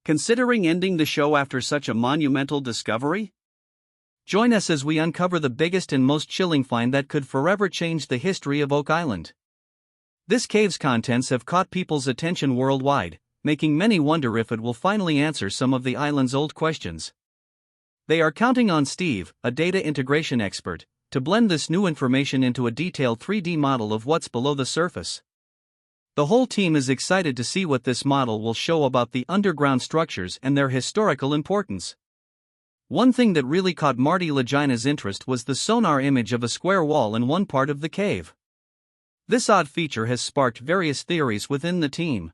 Considering ending the show after such a monumental discovery? Join us as we uncover the biggest and most chilling find that could forever change the history of Oak Island. This cave's contents have caught people's attention worldwide, making many wonder if it will finally answer some of the island's old questions. They are counting on Steve, a data integration expert, to blend this new information into a detailed 3D model of what's below the surface. The whole team is excited to see what this model will show about the underground structures and their historical importance. One thing that really caught Marty Lagina's interest was the sonar image of a square wall in one part of the cave. This odd feature has sparked various theories within the team.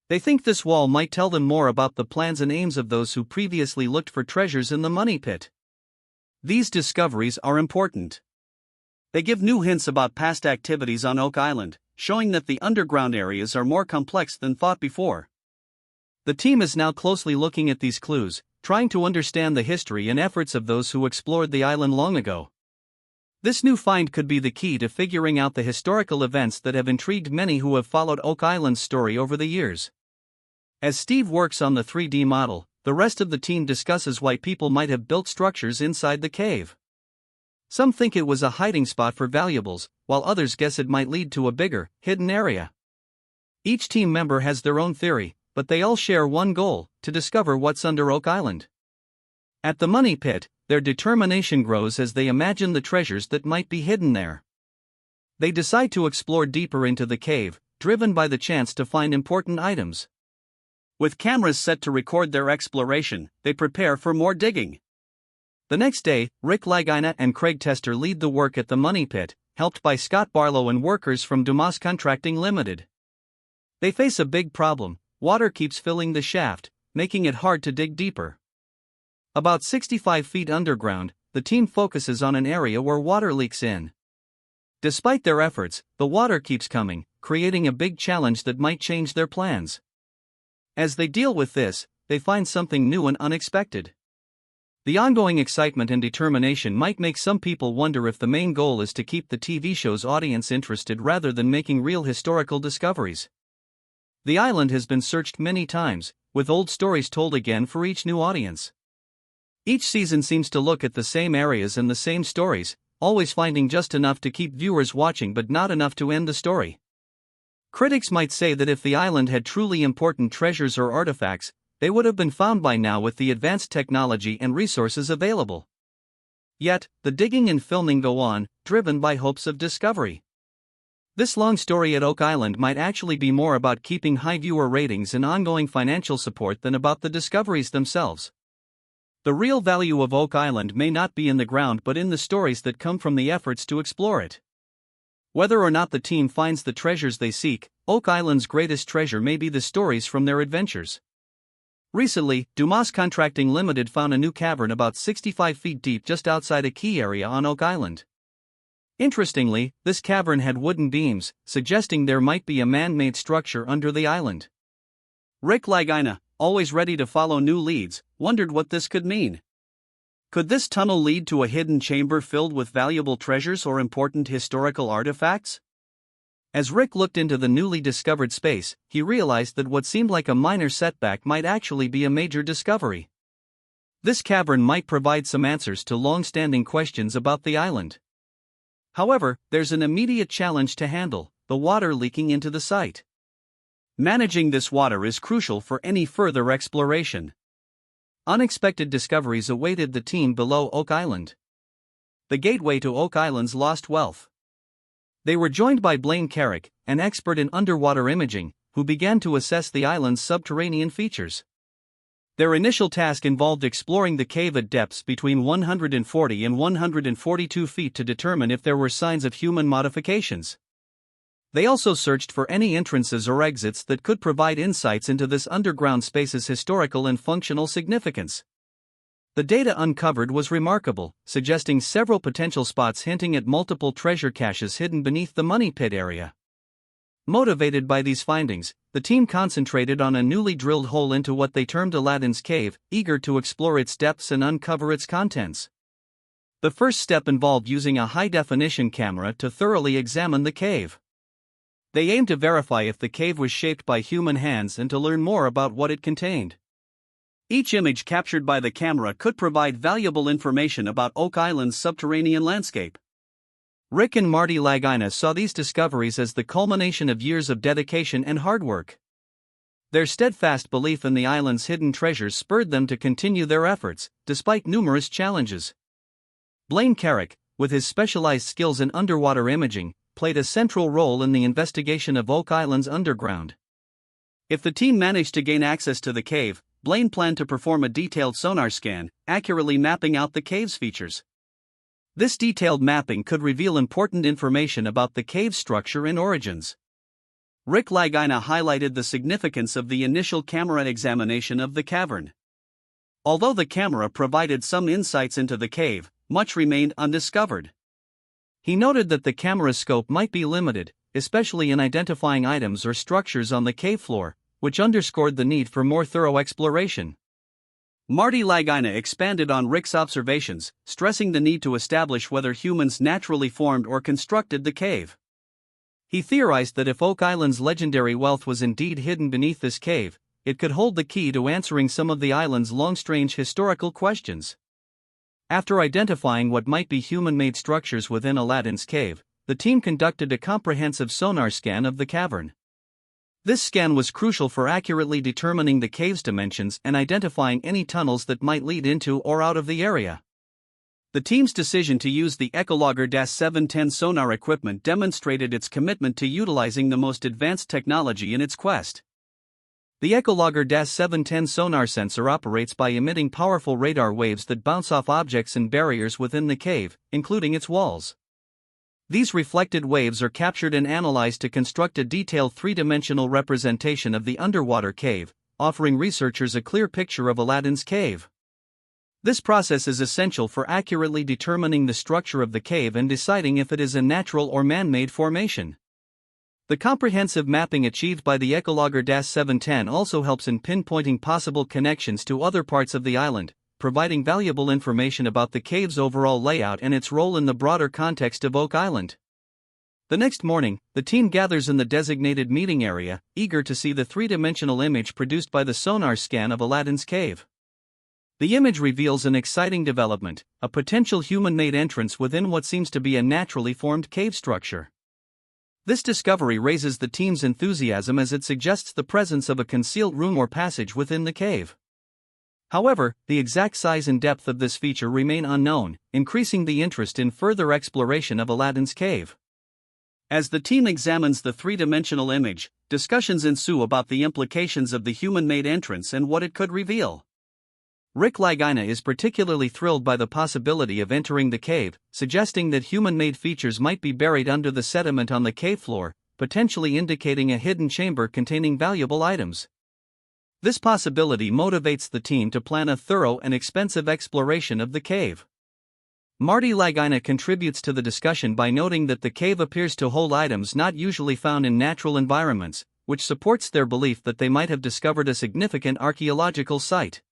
They think this wall might tell them more about the plans and aims of those who previously looked for treasures in the money pit. These discoveries are important. They give new hints about past activities on Oak Island, showing that the underground areas are more complex than thought before. The team is now closely looking at these clues, trying to understand the history and efforts of those who explored the island long ago. This new find could be the key to figuring out the historical events that have intrigued many who have followed Oak Island's story over the years. As Steve works on the 3D model, the rest of the team discusses why people might have built structures inside the cave. Some think it was a hiding spot for valuables, while others guess it might lead to a bigger, hidden area. Each team member has their own theory, but they all share one goal: to discover what's under Oak Island. At the money pit, their determination grows as they imagine the treasures that might be hidden there. They decide to explore deeper into the cave, driven by the chance to find important items. With cameras set to record their exploration, they prepare for more digging. The next day, Rick Lagina and Craig Tester lead the work at the money pit, helped by Scott Barlow and workers from Dumas Contracting Limited. They face a big problem: water keeps filling the shaft, making it hard to dig deeper. About 65 feet underground, the team focuses on an area where water leaks in. Despite their efforts, the water keeps coming, creating a big challenge that might change their plans. As they deal with this, they find something new and unexpected. The ongoing excitement and determination might make some people wonder if the main goal is to keep the TV show's audience interested rather than making real historical discoveries. The island has been searched many times, with old stories told again for each new audience. Each season seems to look at the same areas and the same stories, always finding just enough to keep viewers watching but not enough to end the story. Critics might say that if the island had truly important treasures or artifacts, they would have been found by now with the advanced technology and resources available. Yet, the digging and filming go on, driven by hopes of discovery. This long story at Oak Island might actually be more about keeping high viewer ratings and ongoing financial support than about the discoveries themselves. The real value of Oak Island may not be in the ground but in the stories that come from the efforts to explore it. Whether or not the team finds the treasures they seek, Oak Island's greatest treasure may be the stories from their adventures. Recently, Dumas Contracting Limited found a new cavern about 65 feet deep just outside a key area on Oak Island. Interestingly, this cavern had wooden beams, suggesting there might be a man-made structure under the island. Rick Lagina, always ready to follow new leads, wondered what this could mean. Could this tunnel lead to a hidden chamber filled with valuable treasures or important historical artifacts? As Rick looked into the newly discovered space, he realized that what seemed like a minor setback might actually be a major discovery. This cavern might provide some answers to long-standing questions about the island. However, there's an immediate challenge to handle: the water leaking into the site. Managing this water is crucial for any further exploration. Unexpected discoveries awaited the team below Oak Island. The gateway to Oak Island's lost wealth. They were joined by Blaine Carrick, an expert in underwater imaging, who began to assess the island's subterranean features. Their initial task involved exploring the cave at depths between 140 and 142 feet to determine if there were signs of human modifications. They also searched for any entrances or exits that could provide insights into this underground space's historical and functional significance. The data uncovered was remarkable, suggesting several potential spots hinting at multiple treasure caches hidden beneath the money pit area. Motivated by these findings, the team concentrated on a newly drilled hole into what they termed Aladdin's Cave, eager to explore its depths and uncover its contents. The first step involved using a high-definition camera to thoroughly examine the cave. They aimed to verify if the cave was shaped by human hands and to learn more about what it contained. Each image captured by the camera could provide valuable information about Oak Island's subterranean landscape. Rick and Marty Lagina saw these discoveries as the culmination of years of dedication and hard work. Their steadfast belief in the island's hidden treasures spurred them to continue their efforts, despite numerous challenges. Blaine Carrick, with his specialized skills in underwater imaging, played a central role in the investigation of Oak Island's underground. If the team managed to gain access to the cave, Blaine planned to perform a detailed sonar scan, accurately mapping out the cave's features. This detailed mapping could reveal important information about the cave's structure and origins. Rick Lagina highlighted the significance of the initial camera examination of the cavern. Although the camera provided some insights into the cave, much remained undiscovered. He noted that the camera's scope might be limited, especially in identifying items or structures on the cave floor, which underscored the need for more thorough exploration. Marty Lagina expanded on Rick's observations, stressing the need to establish whether humans naturally formed or constructed the cave. He theorized that if Oak Island's legendary wealth was indeed hidden beneath this cave, it could hold the key to answering some of the island's long-strange historical questions. After identifying what might be human-made structures within Aladdin's cave, the team conducted a comprehensive sonar scan of the cavern. This scan was crucial for accurately determining the cave's dimensions and identifying any tunnels that might lead into or out of the area. The team's decision to use the Echologger-710 sonar equipment demonstrated its commitment to utilizing the most advanced technology in its quest. The Echologger-710 sonar sensor operates by emitting powerful radar waves that bounce off objects and barriers within the cave, including its walls. These reflected waves are captured and analyzed to construct a detailed three-dimensional representation of the underwater cave, offering researchers a clear picture of Aladdin's cave. This process is essential for accurately determining the structure of the cave and deciding if it is a natural or man-made formation. The comprehensive mapping achieved by the Echologger-710 also helps in pinpointing possible connections to other parts of the island, providing valuable information about the cave's overall layout and its role in the broader context of Oak Island. The next morning, the team gathers in the designated meeting area, eager to see the three-dimensional image produced by the sonar scan of Aladdin's cave. The image reveals an exciting development, a potential human-made entrance within what seems to be a naturally formed cave structure. This discovery raises the team's enthusiasm as it suggests the presence of a concealed room or passage within the cave. However, the exact size and depth of this feature remain unknown, increasing the interest in further exploration of Aladdin's cave. As the team examines the three-dimensional image, discussions ensue about the implications of the human-made entrance and what it could reveal. Rick Lagina is particularly thrilled by the possibility of entering the cave, suggesting that human-made features might be buried under the sediment on the cave floor, potentially indicating a hidden chamber containing valuable items. This possibility motivates the team to plan a thorough and expensive exploration of the cave. Marty Lagina contributes to the discussion by noting that the cave appears to hold items not usually found in natural environments, which supports their belief that they might have discovered a significant archaeological site.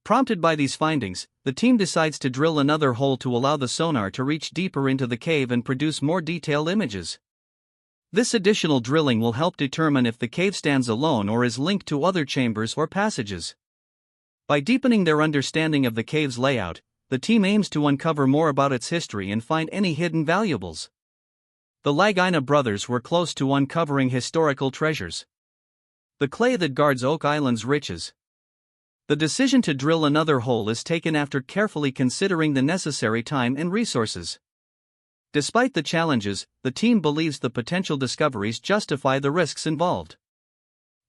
Prompted by these findings, the team decides to drill another hole to allow the sonar to reach deeper into the cave and produce more detailed images. This additional drilling will help determine if the cave stands alone or is linked to other chambers or passages. By deepening their understanding of the cave's layout, the team aims to uncover more about its history and find any hidden valuables. The Lagina brothers were close to uncovering historical treasures. The clay that guards Oak Island's riches. The decision to drill another hole is taken after carefully considering the necessary time and resources. Despite the challenges, the team believes the potential discoveries justify the risks involved.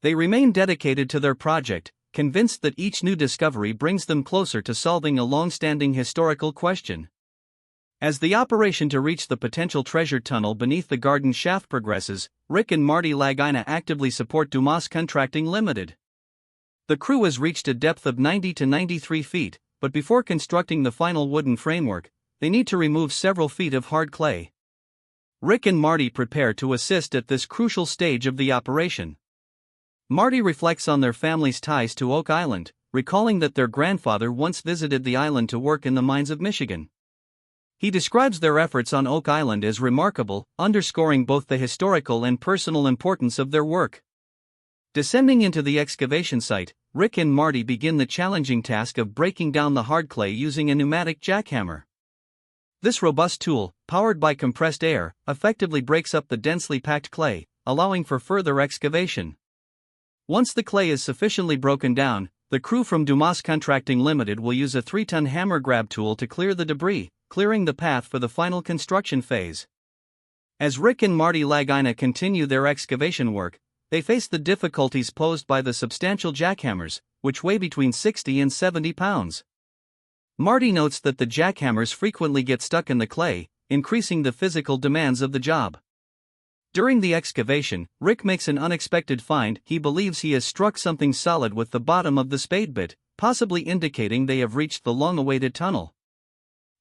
They remain dedicated to their project, convinced that each new discovery brings them closer to solving a long-standing historical question. As the operation to reach the potential treasure tunnel beneath the garden shaft progresses, Rick and Marty Lagina actively support Dumas Contracting Limited. The crew has reached a depth of 90 to 93 feet, but before constructing the final wooden framework, they need to remove several feet of hard clay. Rick and Marty prepare to assist at this crucial stage of the operation. Marty reflects on their family's ties to Oak Island, recalling that their grandfather once visited the island to work in the mines of Michigan. He describes their efforts on Oak Island as remarkable, underscoring both the historical and personal importance of their work. Descending into the excavation site, Rick and Marty begin the challenging task of breaking down the hard clay using a pneumatic jackhammer. This robust tool, powered by compressed air, effectively breaks up the densely packed clay, allowing for further excavation. Once the clay is sufficiently broken down, the crew from Dumas Contracting Limited will use a 3-ton hammer grab tool to clear the debris, clearing the path for the final construction phase. As Rick and Marty Lagina continue their excavation work, they face the difficulties posed by the substantial jackhammers, which weigh between 60 and 70 pounds. Marty notes that the jackhammers frequently get stuck in the clay, increasing the physical demands of the job. During the excavation, Rick makes an unexpected find. He believes he has struck something solid with the bottom of the spade bit, possibly indicating they have reached the long-awaited tunnel.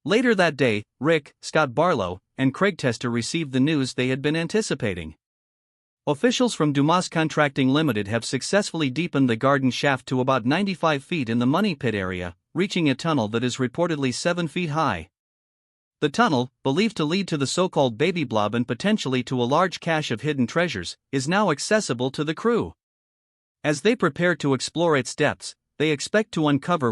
Later that day, Rick, Scott Barlow, and Craig Tester received the news they had been anticipating. Officials from Dumas Contracting Limited have successfully deepened the garden shaft to about 95 feet in the money pit area, reaching a tunnel that is reportedly 7 feet high. The tunnel, believed to lead to the so-called baby blob and potentially to a large cache of hidden treasures, is now accessible to the crew. As they prepare to explore its depths, they expect to uncover